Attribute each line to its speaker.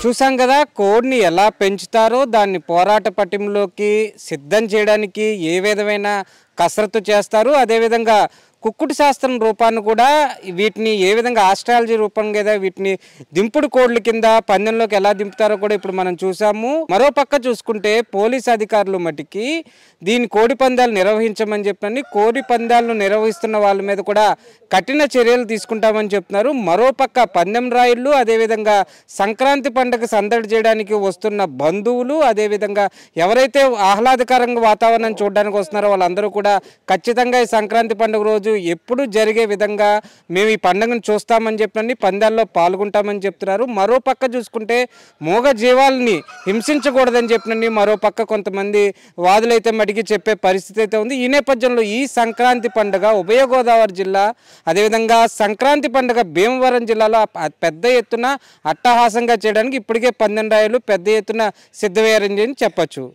Speaker 1: చూసాం కదా కోడిని ఎలా పెంచుతారో దాన్ని పోరాట పటిమలోకి సిద్ధం చేయడానికి ఏ విధమైన కసరత్తు చేస్తారు అదేవిధంగా కుక్కుడు శాస్త్రం రూపాన్ని కూడా వీటిని ఏ విధంగా ఆస్ట్రాలజీ రూపంగా వీటిని దింపుడు కోడ్ల కింద పందెంలోకి ఎలా దింపుతారో కూడా ఇప్పుడు మనం చూసాము. మరో పక్క చూసుకుంటే పోలీస్ అధికారులు మటుకి దీని కోడి పందాలు నిర్వహించమని చెప్పని కోడి పందాలను నిర్వహిస్తున్న వాళ్ళ మీద కూడా కఠిన చర్యలు తీసుకుంటామని చెప్తున్నారు. మరో పక్క పందెం రాయుళ్ళు అదేవిధంగా సంక్రాంతి పండుగ సందడి చేయడానికి వస్తున్న బంధువులు అదేవిధంగా ఎవరైతే ఆహ్లాదకరంగా వాతావరణం చూడడానికి వస్తున్నారో వాళ్ళందరూ కూడా ఖచ్చితంగా ఈ సంక్రాంతి పండుగ రోజు ఎప్పుడు జరిగే విధంగా మేము ఈ పండుగను చూస్తామని చెప్పని పందాల్లో పాల్గొంటామని చెప్తున్నారు. మరో పక్క చూసుకుంటే మూగ జీవాలని హింసించకూడదని చెప్పినని మరో పక్క కొంతమంది వాదులైతే మటుకి చెప్పే పరిస్థితి అయితే ఉంది. ఈ నేపథ్యంలో ఈ సంక్రాంతి పండుగ ఉభయ గోదావరి జిల్లా అదేవిధంగా సంక్రాంతి పండుగ భీమవరం జిల్లాలో పెద్ద ఎత్తున అట్టహాసంగా చేయడానికి ఇప్పటికే పందెం రాయులు పెద్ద ఎత్తున సిద్ధమయ్యారని చెప్పచ్చు.